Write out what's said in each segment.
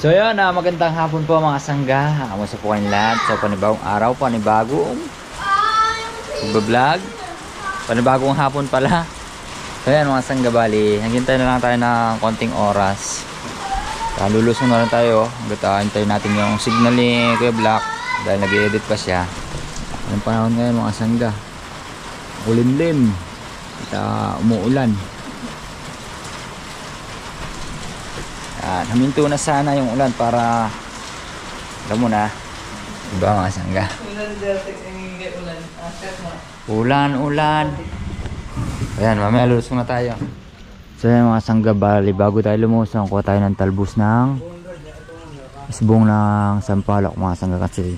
So yun, magandang hapon po mga sangga. Kamusta po kayong lahat? So panibagong araw, panibagong vlog, panibagong hapon pala. So yan mga sangga, bali naghintay na lang tayo ng konting oras. Lulusong na lang tayo. Hintay natin yung signal ni Kuya Black dahil nag-edit pa siya. Anong panahon ngayon mga sangga? Ulimlim at umuulan. Huminto na sana yung ulan para alam mo na, diba mga sangga? Ulan. Ayan, mamaya lulusong na tayo. So yan mga sangga, bali bago tayo lumusong, kuha tayo ng talbos ng isbong ng sampalok mga sangga, kasi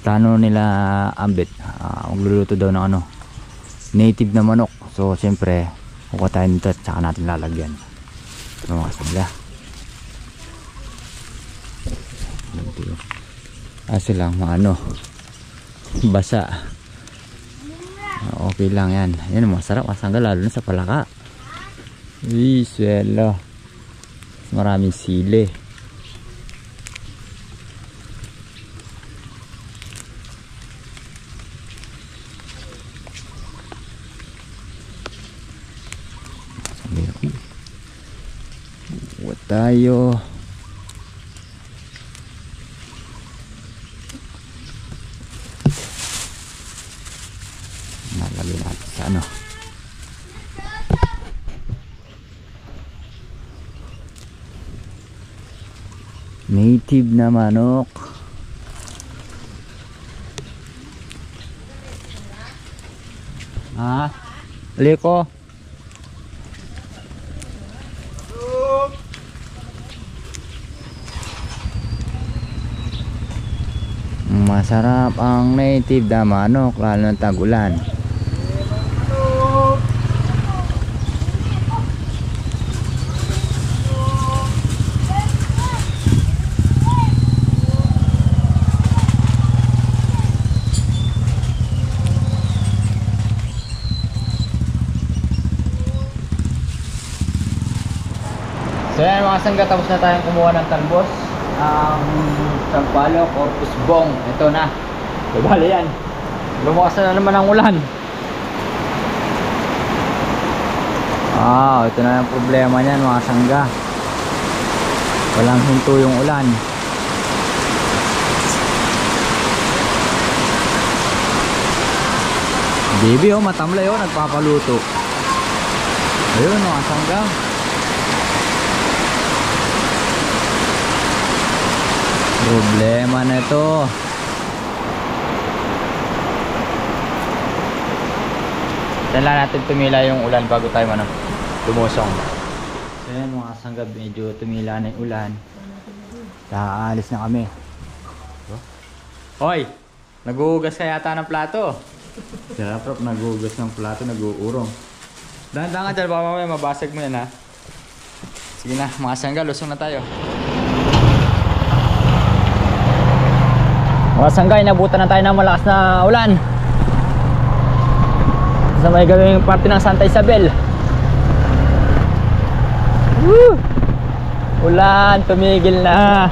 plano nila ambit magluluto daw ng native na manok. So siyempre kuha tayo nito at saka natin lalagyan. So mga sangga, kasi lang basa, okay lang yan. Yan masarap masangga, lalo na sa palaka. Swelo, maraming sili. Buat tayo. Nalagay natin sa native na manok. Liko. Masarap ang native na manok lalo ng tag-ulan. So yan mga sangga, tapos na tayong kumuha ng talbos ang sampalok or usbong. Ito na, bali yan, lumakas na naman ang ulan. Ito na yung problema niyan mga sangga, walang hinto yung ulan. Baby matamlay nagpapaluto. Ayun mga sangga, problema na ito. Tala natin tumila yung ulan bago tayo lumusong. So yan mga sangga, medyo tumila na yung ulan. Aalis na kami. Hoy! Naguhugas ka yata ng plato. Sarap, naguhugas ng plato, nag-uurong. Dahan-dahan ka dyan, baka mamaya mabasag mo yan ha. Sige na mga sangga, lusong na tayo. Mga sangga, inabutan na tayo ng malakas na ulan sa may gawing parte ng Santa Isabel. Woo! Ulan, tumigil na.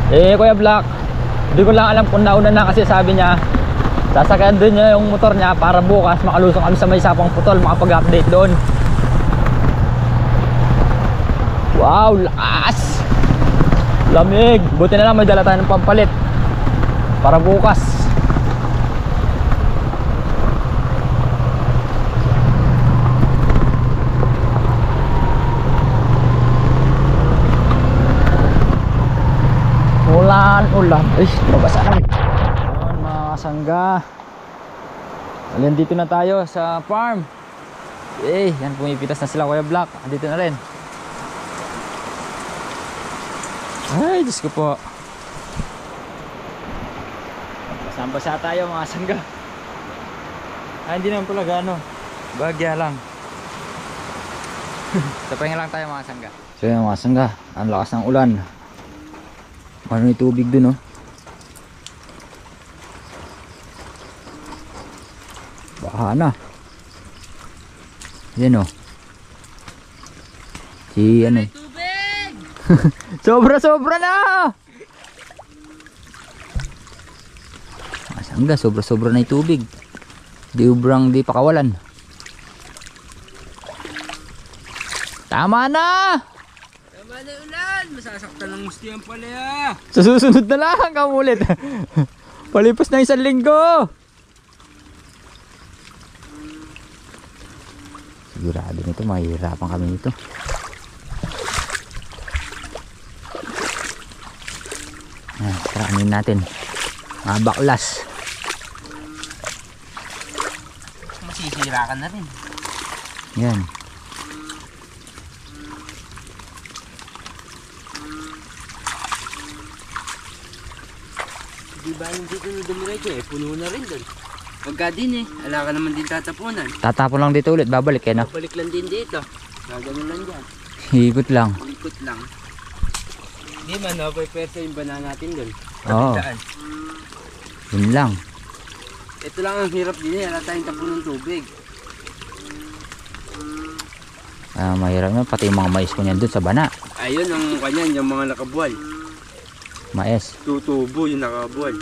Kuya Black, hindi ko lang alam kung nauna na, kasi sabi niya sasakyan doon niya yung motor niya para bukas makalusong kami sa may Sapang Putol, makapag-update doon. Wow, lakas! Lamig! Buti na lang may dala tayo ng pampalit para bukas. Ulan. Ay, mabasa na. Ayan mga sangga, alin dito na tayo sa farm. Yan, pumipitas na sila Kuya Black. Andito na rin. Ay, Diyos ko po. Basang-basa tayo mga sangga. Hindi naman pala gano, bagya lang. Tapahinga lang tayo mga sangga. So yan mga sangga, ang lakas ng ulan. Ano yung tubig dun Baha na. Yan Si ano eh. Tubig! Sobra na! Masangga, sobra na yung tubig. Di ubrang di pakawalan. Tama na! Tama na yung ulan! Masasaktan ng gusto yan pala ya! Sa susunod na lang kamulit. Palipas na 1 linggo. Sigurado nito, mahihirapan kami nito. Taranin natin. Mga baklas. Masisira ka na rin. Yan. Di ba yung dito na dumiretso eh? Puno na rin doon. Pagka din eh, ala ka naman din tatapunan. Tatapon lang dito ulit, babalik eh no? Balik lang din dito. Gagano lang dyan. Hikot lang. Ikot lang. Di man, no? Pwede yung bana natin doon. Oo. Yun lang. Ito lang ang hirap din eh. Ala tayong tapon ng tubig. Mahirap na, pati yung mga mais ko niyan dun sa bana. Ayun ang kanyan, yung mga nakabuwal. Mais. Tutubo yung nakabuwal.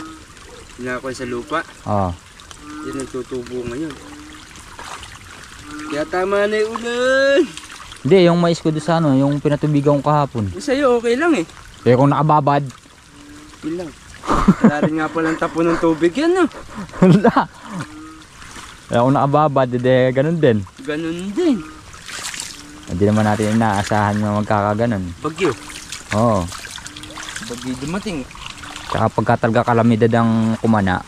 Yung sa lupa. Oo. Yan ang tutubo ngayon. Kaya tama na yung ulan. Hindi, yung mais ko doon sa ano, yung pinatubigan ko kahapon. Sa'yo okay lang eh. Kaya kung nakababad. Yun lang. Wala rin nga palang tapon ng tubig yan no. Wala. Kaya kung nakababad, ganun din. Ganun din. Hindi naman natin inaasahan na magkakaganon. Bagyo. Oo. Bagyo dumating. Tsaka pagka talaga kalamidad ang kumana,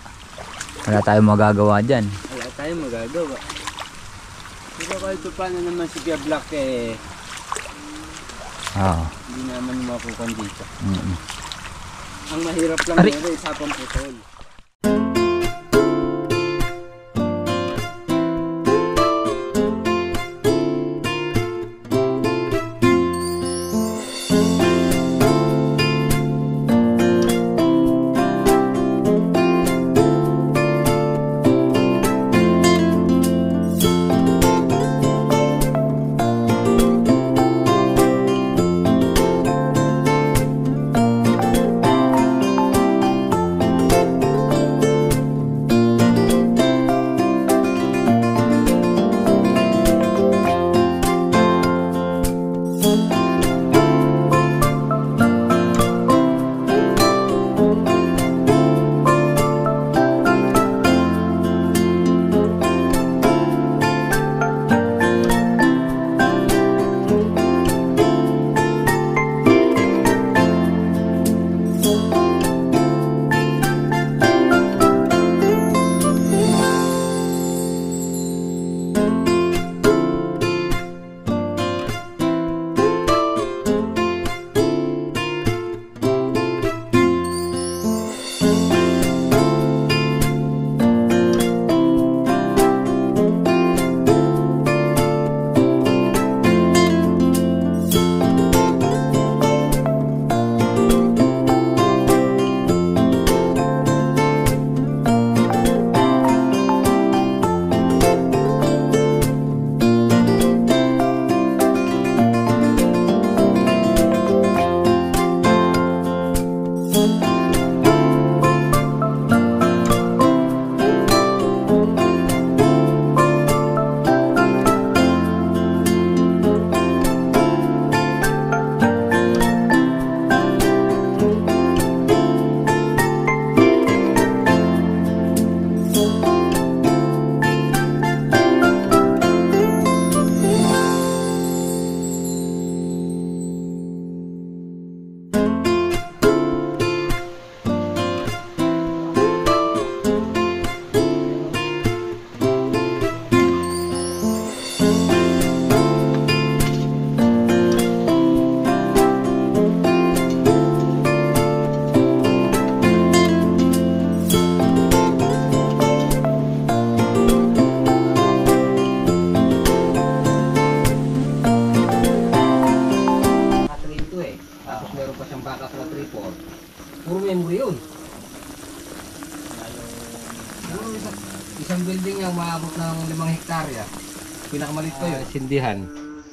wala tayong magagawa dyan. Wala tayong magagawa. Pero kahit paano naman si Pia Black eh. Oo. Hindi naman mapukan dito. Mm-mm. Ang mahirap lang Ari! nila isapang putol. Puro memory yun. Isang building yung maabot ng 5 hektarya. Pinakamalit pa yun. Sindihan.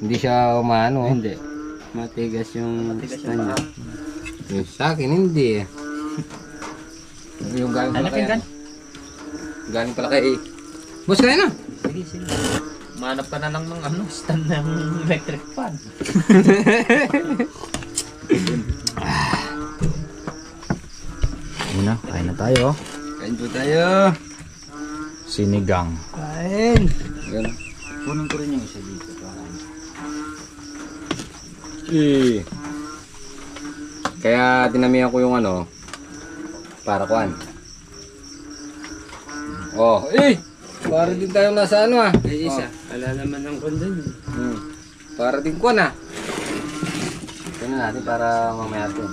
Hindi siya umano. Hindi. Matigas yung stand niya. Yung sa akin, hindi eh. Yung galing pala kay... Galing pala kay... Boss, kaya na! Sige, sige. Manap ka na lang ng ano, stand ng electric fan. Una, kain na tayo. Kain po tayo. Sinigang. Kain. Yan. Kunin ko rin yung isa dito. Kaya dinamihan ko yung ano, para kuan. Oh, para din tayo nasa ano ah. Ay, isa. Wala naman ng kondon. Para din kuan ah. Ito na natin para mamaya ito.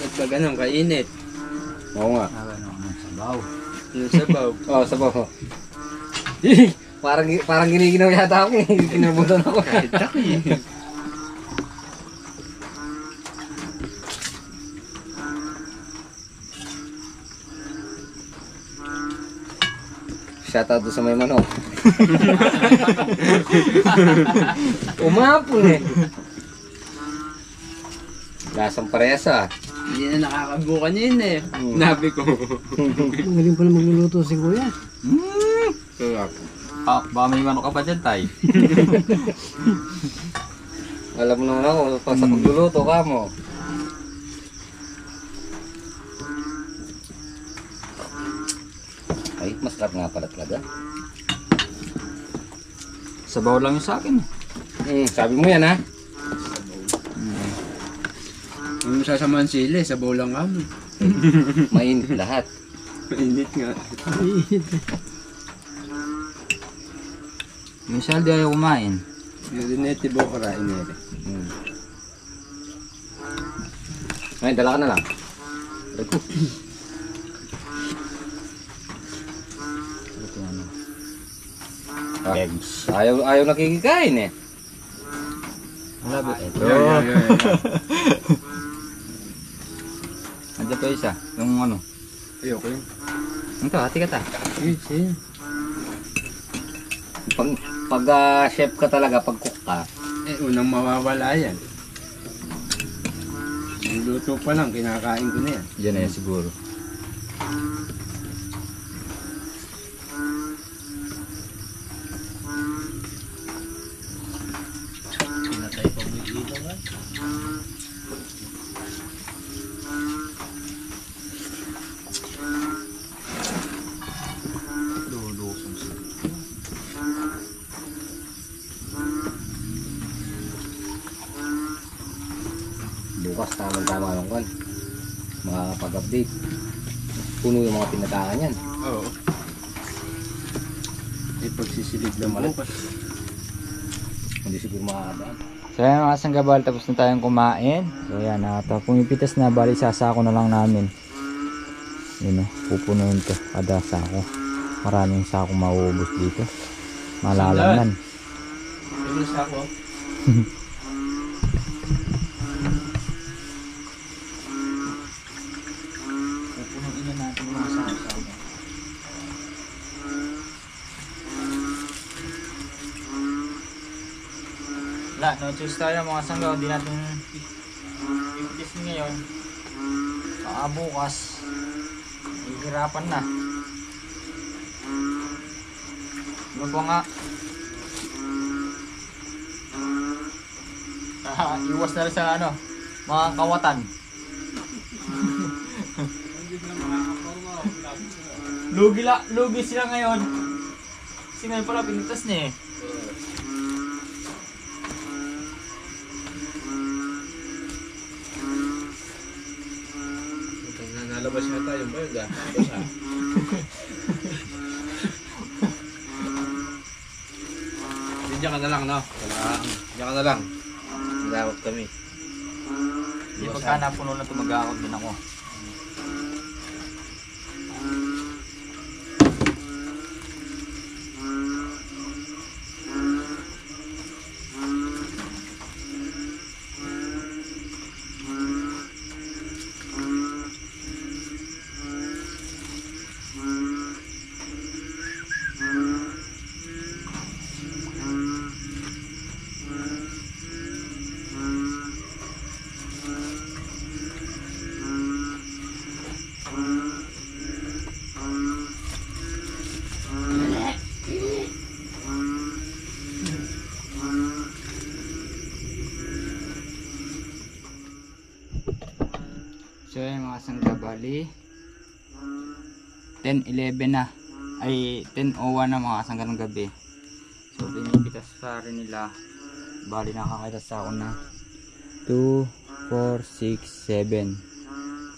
At pag ganun, kainit. Oo nga. Sabaw. Yung sabaw. Oh, sabaw. Parang giniginaw yata ako eh. Kinabutan ako. Kahit ako eh. Shoutout doon sa may manok. Umapon eh. Lasang parehas ah. Hindi na nakakabukan yun eh. Nabi ko. Magaling pala magluluto si Kuya. Sarap. Ah, baka may manok ka pa dyan, tay. Alam mo naman ako, pag sa pagluluto ka mo. Ay, masarap nga pala talaga. Sabaw lang yung sa akin. Sabi mo yan ha? Yung sasamahan sili, sabaw lang kami. Mainit lahat. Mainit nga. Minsan di ayaw kumain. Nilunete bo karain nere. Ngayon, dala ka na lang. Ito. Eggs. Ayaw nakikikain eh. Wala ba? Ito. Yeah. Andiyan pa isa. Yung ano. Ayoko yun. Ito, hati ka ta. Yun. Pag chef ka talaga, pag cook ka, Eh, unang mawawala yan. Yung luto pa lang, kinakain ko na yan. Diyan na yan siguro. bukas tama lang kan. Makakapag-update. Puno yung mga pinataan yan. Oo. May pagsisilid na bukas. Hindi siguro makakadaan. So yan mga sanggabal, tapos na tayong kumain. So yan, pumipitas na, bali sasako na lang namin. Yun o, pupunuin to, kada sako. Maraming sako mauubos dito. Malalaman. Yung sako. Pupunuin na natin yung mga sako. Wala, no choice tayo mga sanggaw, hindi natin pipitis ngayon. Baka bukas, hihirapan na. Ano po nga? Iwas na rin sa ano, mga kawatan. Lugi sila ngayon. Kasi ngayon pala pinitas niya eh. Nalabas yata yung bayog ah. Diyan ka na lang, no? Diyan ka na lang. Nagawap kami. Hindi pagka napuno na ito, mag-aakot din ako. So yan mga sangga, bali 10:11 na, ay 10:01 na mga sangga ng gabi. So pinipitas pa rin nila, bali nakakita sa ako na 2, 4, 6, 7,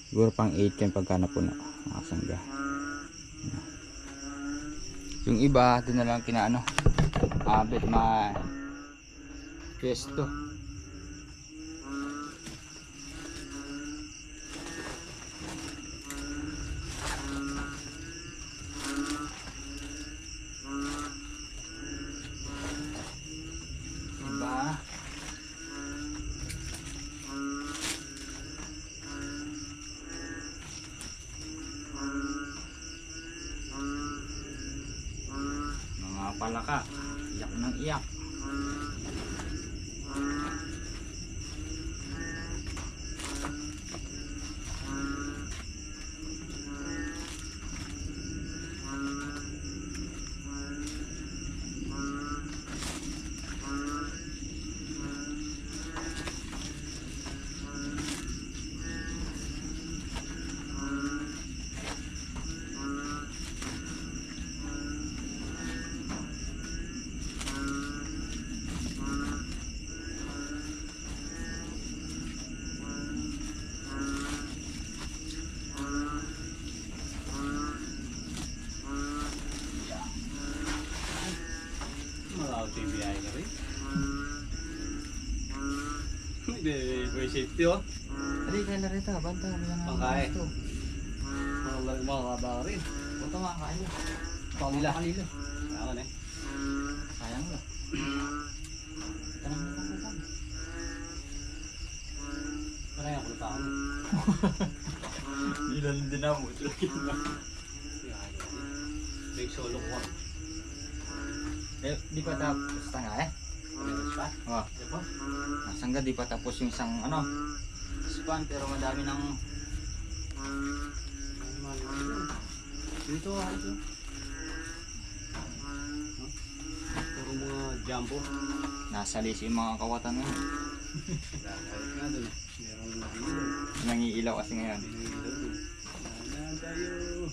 siguro pang 8 yan pagka napuno mga sangga. Yung iba doon na lang kinaano, abet ma pwesto. Diba? Mga palaka, iyak ng iyak. TBI ka rin. May safety oh. Hindi kaya na rin ito, banta. Pangkain. Mga kaba rin. Punta mga kain mo. Kanila. Ako na eh. Sayang mo. Tanang na pang Parang ako pa ako. ilan din na mo. May solo ko. Di pa tapos tanga eh. Oh. Nasangga di pa tapos yung isang ano span, pero madami ng dito ito. Puro mga jumbo. nasa list yung mga kawatan mo. Nga doon. Merong Nangiilaw kasi ngayon. na tayo.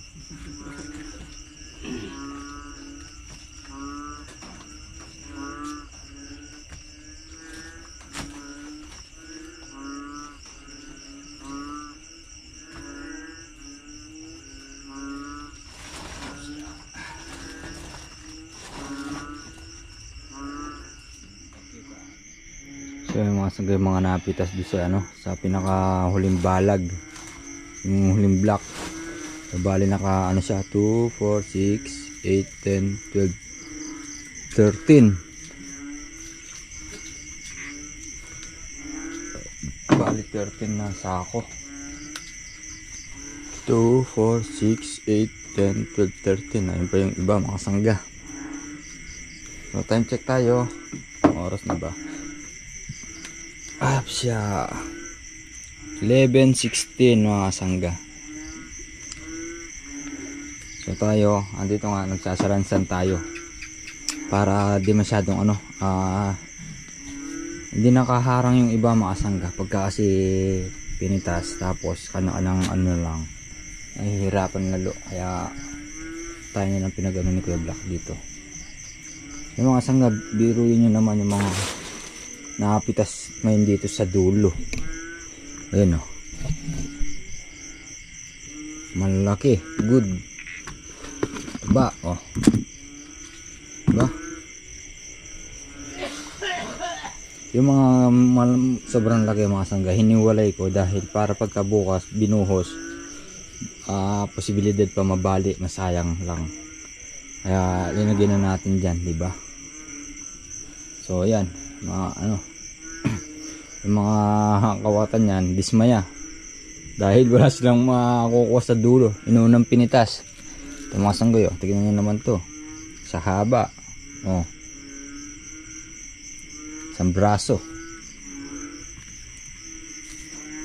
So yung mga sangga, mga napitas doon sa ano, sa pinakahuling balag, yung huling block. So bali naka ano siya, 2, 4, 6, 8, 10, 12, 13. Bali 13 na sako. 2, 4, 6, 8, 10, 12, 13. Ayun pa yung iba mga sangga. So time check tayo. Ang oras na ba? Siya 11:16 mga sangga. So tayo andito nga, nagsasaransan tayo para di masyadong ano, hindi nakaharang yung iba mga sangga pagka kasi pinitas, tapos kanang ano lang nahihirapan lalo, kaya tayo nilang pinagano ni Kuya Black dito. Yung mga sangga, biruin nyo naman yung mga nakapitas ngayon dito sa dulo. Ayan o, malaki, good ba o, ba yung mga sobrang laki mga sangga, hiniwalay ko dahil para pagkabukas binuhos, posibilidad pa mabali, masayang lang, kaya linagyan na natin dyan, diba? So ayan mga ano yung mga kawatan yan, dismaya dahil wala silang makukuha sa dulo, inunang pinitas. Ito mga sanggoy, oh, tignan nyo naman to sa haba, oh, isang braso.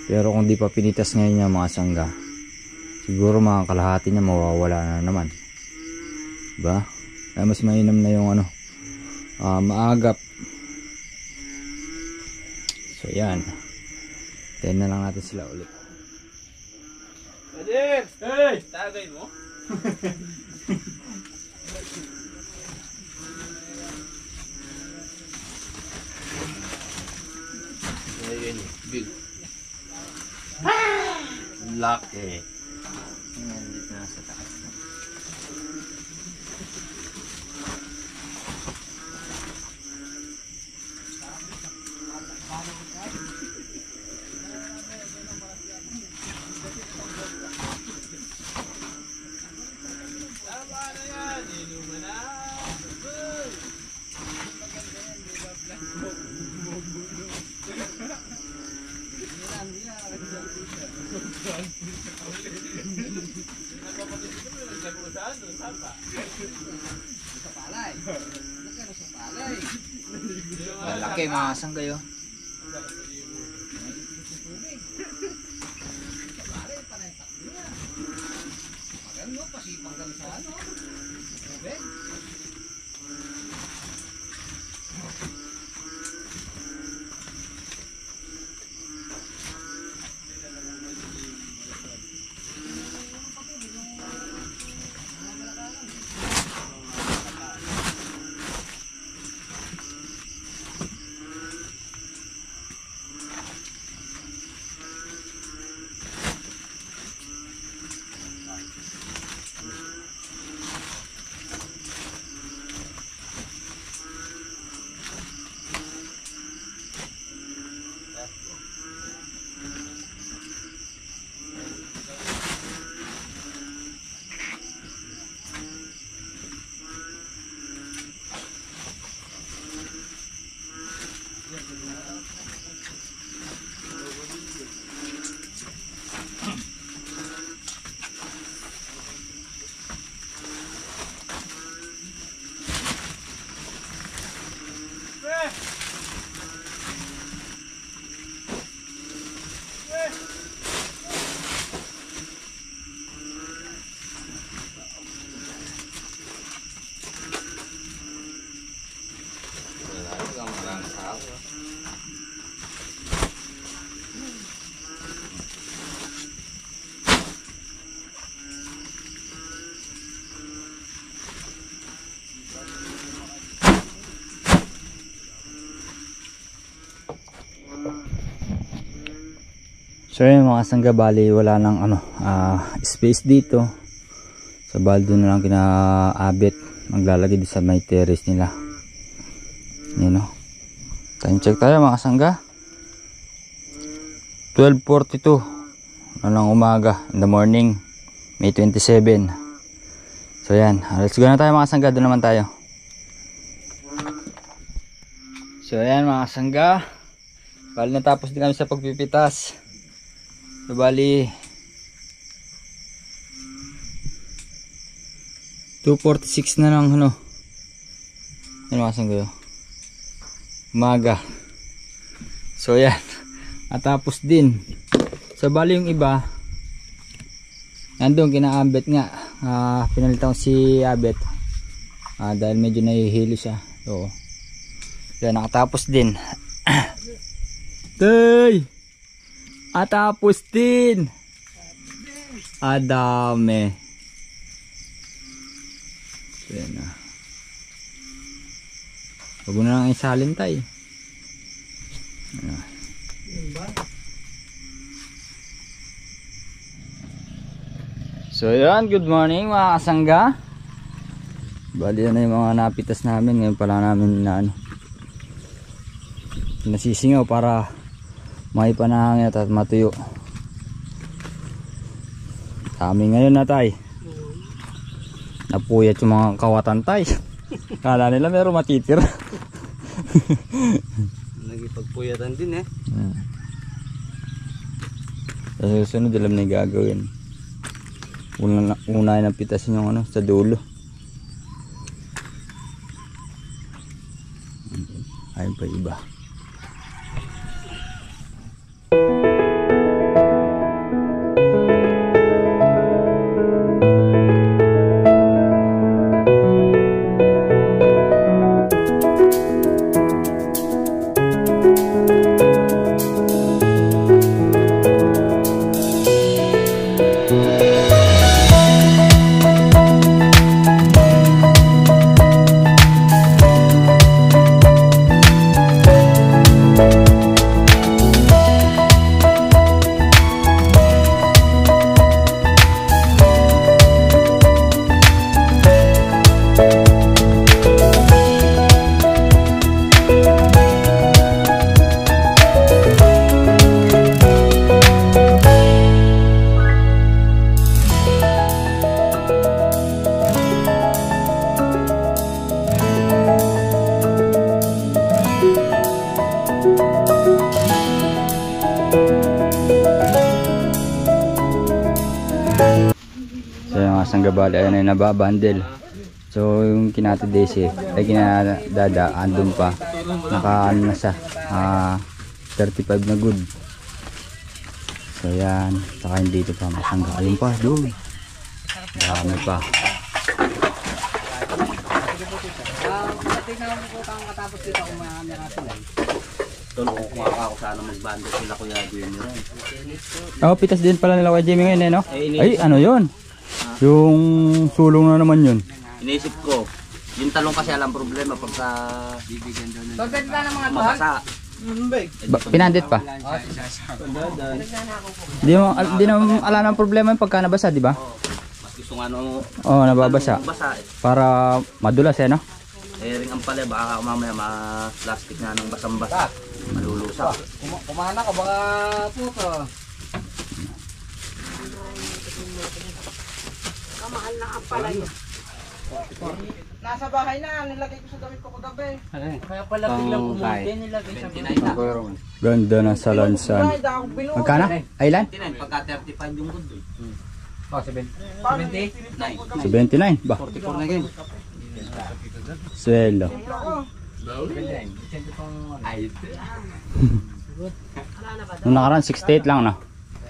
Pero kung di pa pinitas ngayon yung mga sangga, siguro mga kalahati niya mawawala na naman, diba? Kaya mas mainam na yung ano, maagap. So yan, tayo na lang natin sila ulit. Sir! Hey! Tagay mo? Ayun, big. Laki. Nandito na sa taas. Malaki mga sanggayo. So yun mga sangga, bali wala nang space dito. Sa baldo na lang kinaabit. Maglalagay din sa may terrace nila. Yun o. Time check tayo mga sangga. 12:42 ng umaga, in the morning, May 27. So yan, let's go na tayo mga sangga. Doon naman tayo. So yan mga sangga, bali natapos din kami sa pagpipitas. So bali 2:46 na lang ano. Yan mga sangga, umaga. So yan, natapos din. So bali yung iba nandun kinaabet nga. Pinalitan ko si Abet dahil medyo nahihilo siya. So yan, nakatapos din. Tay! Atapos din! Adami. So yan na. Huwag mo na lang isalin tay. So yan, good morning mga kasangga. Bali na yung mga napitas namin. Ngayon pala namin na nasisingaw para may panahangin at matuyo. Kami ngayon na tay. Napuyat yung mga kawatan tay. Kala nila meron matitira. Nagipagpuyatan din eh. Sa susunod alam na yung gagawin. Unahin ang pitasin yung sa dulo. Ayun pa iba. sanggabali ay nababandel. So yung kinati Daisy ay kinadada andun pa, naka ano na siya, 35 na good. So yan, saka hindi dito pa masangga, ayun pa doon, marami pa. Kung sana magbando sila kuya din yun. Oh, pitas din pala nila kay Jimmy ngayon eh, no? Ay, ano yun? Yung sulong na naman yun. Inisip ko, yung talong kasi alam problema pagka bibigyan daw ng baganda ng mga mabasa. Pinandit pa? Di na alam ng problema yung pagka nabasa, di ba? Mas gusto nga ano, nababasa. Para madulas eh, no? Eh, ring ang pala, baka mamaya ma-plastic na ng basang-basa. Malulusa. Kumana ka baka puto. Kamahal na ang palay. Nasa bahay na, nilagay ko sa damit ko kagabi. Kaya pala biglang kumunti, nilagay sa 29 na. Ganda ng salansan. Magkano? Ilan? 29, pagka 35 yung good doon. Oh, 79. 79 ba? 44 na game. Swelo. Nung nakaraan 68 lang, no?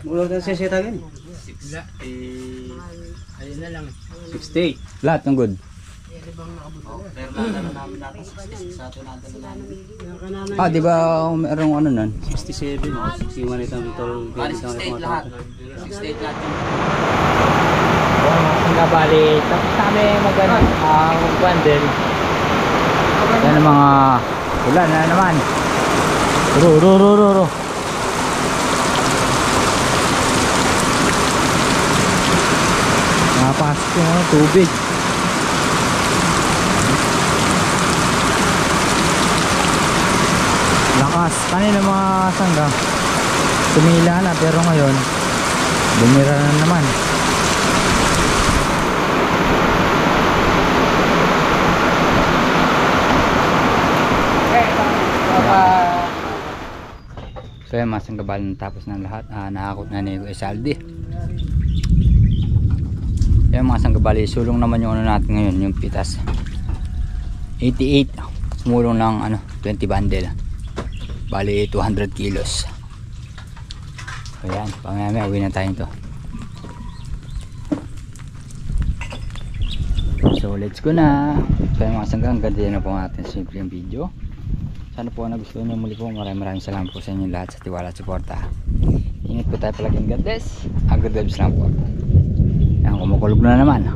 Mula na siya tagin. 68. Lahat ng good. Pero nadala namin natin 66 sa atin nadala namin. Ah, di ba merong ano nun? 67, 61 itong tol. Bali 68 lahat. 68 lahat yung Ang bali, tapos kami mag-bundle. Yan ang mga ulan na naman. Ro. Napasok yung tubig. Lakas. Kanina mga sangga tumila na, pero ngayon bumira na naman. So yan, mga sanggabal, natapos ng lahat. Nakakot na ni Esaldi. Yan mga sanggabali, sulong naman yung ano natin ngayon, yung pitas 88, sumulong ng 20 bundle, bali 200 kilos. So yan, pamaya uwi na tayo ito. So let's go na. So yan mga sanggang, ganda na po natin simple yung video. Sana po nagustuhan nyo. Muli po, maraming salamat po sa inyo lahat sa tiwala at suporta. Ingat po tayo palagi. God bless. Good vibes lang po. Yan, kumukulog na naman.